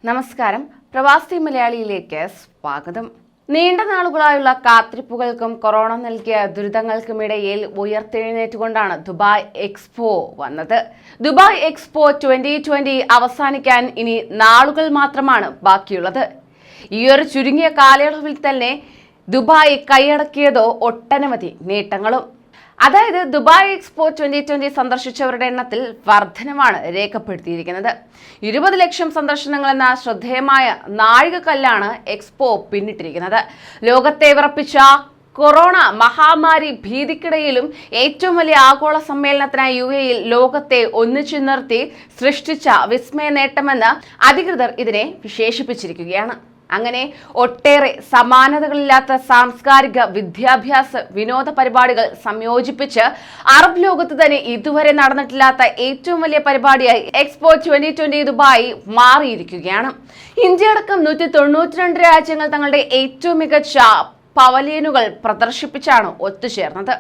നമസ്കാരം, പ്രവാസി മലയാളിയിലേക്ക് സ്വാഗതം. നീണ്ട നാളുകളായുള്ള കാത്തിരിപ്പുകൾക്കും കൊറോണ നൽകിയ ദുരിതങ്ങൾക്കുമിടയിൽ ഉയർത്തെഴുന്നേറ്റുകൊണ്ടാണ് ദുബായ് എക്സ്പോ വന്നത്. ദുബായ് എക്സ്പോ 2020 അവസാനിക്കാൻ ഇനി നാളുകൾ മാത്രമാണ് ബാക്കിയുള്ളത്. ഈയൊരു ചുരുങ്ങിയ കാലയളവിൽ തന്നെ ദുബായ് കൈയടക്കിയതോ ഒട്ടനവധി നേട്ടങ്ങളും. അതായത് ദുബായ് എക്സ്പോ 2020 സന്ദർശിച്ചവരുടെ എണ്ണത്തിൽ വർധനവാണ് രേഖപ്പെടുത്തിയിരിക്കുന്നത്. 20 ലക്ഷം സന്ദർശനങ്ങൾ എന്ന ശ്രദ്ധേയമായ നാഴികക്കല്ലാണ് എക്സ്പോ പിന്നിട്ടിരിക്കുന്നത്. ലോകത്തെ വിറപ്പിച്ച കൊറോണ മഹാമാരി ഭീതിക്കിടയിലും ഏറ്റവും വലിയ ആഗോള സമ്മേളനത്തിനായി UAE ലോകത്തെ ഒന്നിച്ചു നിർത്തി സൃഷ്ടിച്ച വിസ്മയ നേട്ടമെന്ന് അധികൃതർ ഇതിനെ വിശേഷിപ്പിച്ചിരിക്കുകയാണ്. അങ്ങനെ ഒട്ടേറെ സമാനതകളില്ലാത്ത സാംസ്കാരിക, വിദ്യാഭ്യാസ, വിനോദ പരിപാടികൾ സംയോജിപ്പിച്ച് അറബ് ലോകത്ത് തന്നെ ഇതുവരെ നടന്നിട്ടില്ലാത്ത ഏറ്റവും വലിയ പരിപാടിയായി എക്സ്പോ 2020 ദുബായ് മാറിയിരിക്കുകയാണ്. ഇന്ത്യ അടക്കം 192 രാജ്യങ്ങൾ തങ്ങളുടെ ഏറ്റവും മികച്ച പവലിയനുകൾ പ്രദർശിപ്പിച്ചാണ് ഒത്തുചേർന്നത്.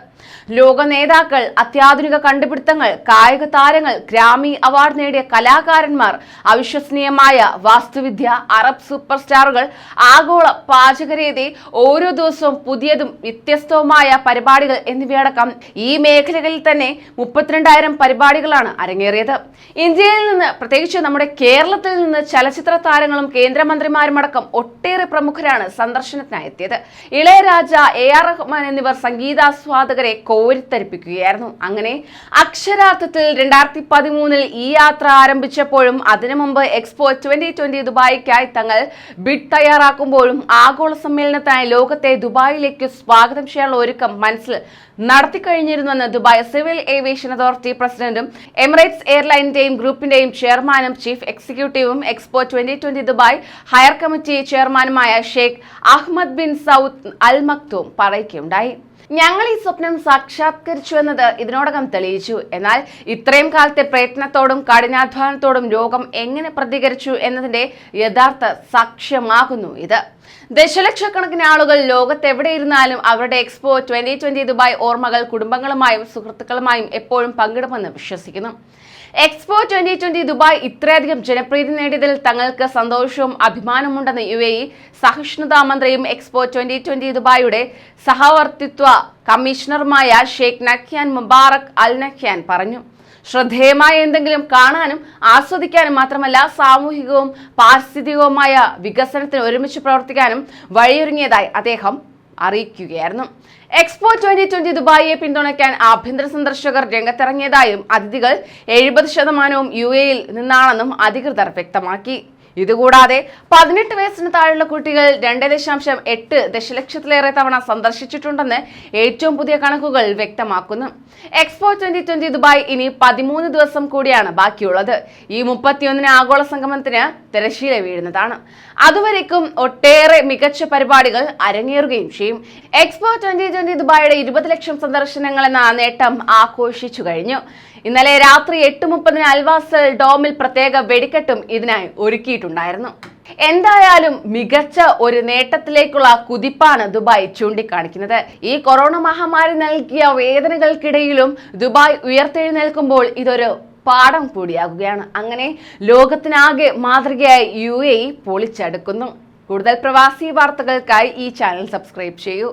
ലോക നേതാക്കൾ, അത്യാധുനിക കണ്ടുപിടുത്തങ്ങൾ, കായിക താരങ്ങൾ, ഗ്രാമി അവാർഡ് നേടിയ കലാകാരന്മാർ, അവിശ്വസനീയമായ വാസ്തുവിദ്യ, അറബ് സൂപ്പർ സ്റ്റാറുകൾ, ആഗോള പാചകരീതി, ഓരോ ദിവസവും പുതിയതും വ്യത്യസ്തവുമായ പരിപാടികൾ എന്നിവയടക്കം ഈ മേഖലകളിൽ തന്നെ 32,000 പരിപാടികളാണ് അരങ്ങേറിയത്. ഇന്ത്യയിൽ നിന്ന്, പ്രത്യേകിച്ച് നമ്മുടെ കേരളത്തിൽ നിന്ന് ചലച്ചിത്ര താരങ്ങളും കേന്ദ്രമന്ത്രിമാരുമടക്കം ഒട്ടേറെ പ്രമുഖരാണ് സന്ദർശനത്തിനായി എത്തിയത്. ഇളയരാജ, AR റഹ്മാൻ എന്നിവർ സംഗീതാസ്വാദകരെ കോരിത്തരിപ്പിക്കുകയായിരുന്നു. അങ്ങനെ അക്ഷരാർത്ഥത്തിൽ 2013 ഈ യാത്ര ആരംഭിച്ചപ്പോഴും അതിനു മുമ്പ് എക്സ്പോ 2020 ദുബായിക്കായി തങ്ങൾ ബിഡ് തയ്യാറാക്കുമ്പോഴും ആഗോള സമ്മേളനത്തിനായി ലോകത്തെ ദുബായിലേക്ക് സ്വാഗതം ചെയ്യാനുള്ള ഒരുക്കം മനസ്സിൽ നടത്തിക്കഴിഞ്ഞിരുന്നുവെന്ന് ദുബായ് സിവിൽ ഏവിയേഷൻ അതോറിറ്റി പ്രസിഡന്റും എമിറേറ്റ്സ് എയർലൈനിന്റെയും ഗ്രൂപ്പിന്റെയും ചെയർമാനും ചീഫ് എക്സിക്യൂട്ടീവും എക്സ്പോ 2020 ദുബായ് ഹയർ കമ്മിറ്റി ചെയർമാനുമായ Sheikh Ahmed bin Saeed Al Maktoum പറയുകയുണ്ടായി. ഞങ്ങൾ ഈ സ്വപ്നം സാക്ഷാത്കരിച്ചു എന്നത് ഇതിനോടകം തെളിയിച്ചു. എന്നാൽ ഇത്രയും കാലത്തെ പ്രയത്നത്തോടും കഠിനാധ്വാനത്തോടും ലോകം എങ്ങനെ പ്രതികരിച്ചു എന്നതിന്റെ യഥാർത്ഥ സാക്ഷ്യമാകുന്നു ഇത്. ദശലക്ഷക്കണക്കിന് ആളുകൾ ലോകത്തെവിടെയിരുന്നാലും അവരുടെ എക്സ്പോ 2020 ദുബായ് ഓർമ്മകൾ കുടുംബങ്ങളുമായും സുഹൃത്തുക്കളുമായും എപ്പോഴും പങ്കിടുമെന്ന് വിശ്വസിക്കുന്നു. എക്സ്പോ 2020 ദുബായ് ഇത്രയധികം ജനപ്രീതി നേടിയതിൽ തങ്ങൾക്ക് സന്തോഷവും അഭിമാനമുണ്ടെന്ന് UAE സഹിഷ്ണുതാ മന്ത്രിയും എക്സ്പോ 2020 ദുബായിയുടെ സഹവർത്തിത്വ കമ്മീഷണറുമായ Sheikh Nahyan Mubarak Al Nahyan പറഞ്ഞു. ശ്രദ്ധേയമായ എന്തെങ്കിലും കാണാനും ആസ്വദിക്കാനും മാത്രമല്ല, സാമൂഹികവും പാരിസ്ഥിതികവുമായ വികസനത്തിന് ഒരുമിച്ച് പ്രവർത്തിക്കാനും വഴിയൊരുങ്ങിയതായി അദ്ദേഹം അറിയിക്കുകയായിരുന്നു. എക്സ്പോ 2020 ദുബായിയെ പിന്തുണയ്ക്കാൻ ആഭ്യന്തര സന്ദർശകർ രംഗത്തിറങ്ങിയതായും അതിഥികൾ 70% UAE-യിൽ നിന്നാണെന്നും അധികൃതർ വ്യക്തമാക്കി. ഇതുകൂടാതെ 18 വയസ്സിന് താഴെയുള്ള കുട്ടികൾ 2.8 ദശലക്ഷത്തിലേറെ തവണ സന്ദർശിച്ചിട്ടുണ്ടെന്ന് ഏറ്റവും പുതിയ കണക്കുകൾ വ്യക്തമാക്കുന്നു. എക്സ്പോ 2020 ദുബായ് ഇനി 13 ദിവസം കൂടിയാണ് ബാക്കിയുള്ളത്. ഈ 31 ആഗോള സംഗമനത്തിന് തിരശ്ശീല വീഴുന്നതാണ്. അതുവരേക്കും ഒട്ടേറെ മികച്ച പരിപാടികൾ അരങ്ങേറുകയും ചെയ്യും. എക്സ്പോ 2020 ദുബായിയുടെ 20 ലക്ഷം സന്ദർശനങ്ങൾ എന്ന നേട്ടം ആഘോഷിച്ചു കഴിഞ്ഞു. ഇന്നലെ രാത്രി 8:30 അൽവാസൽ ഡോമിൽ പ്രത്യേക വെടിക്കെട്ടും ഇതിനായി ഒരുക്കിയിട്ടുണ്ടായിരുന്നു. എന്തായാലും മികച്ച ഒരു നേട്ടത്തിലേക്കുള്ള കുതിപ്പാണ് ദുബായ് ചൂണ്ടിക്കാണിക്കുന്നത്. ഈ കൊറോണ മഹാമാരി നൽകിയ വേദനകൾക്കിടയിലും ദുബായ് ഉയർത്തെഴുന്നേൽക്കുമ്പോൾ ഇതൊരു പാഠം കൂടിയാകുകയാണ്. അങ്ങനെ ലോകത്തിനാകെ മാതൃകയായി UAE പൊളിച്ചെടുക്കുന്നു. കൂടുതൽ പ്രവാസി വാർത്തകൾക്കായി ഈ ചാനൽ സബ്സ്ക്രൈബ് ചെയ്യൂ.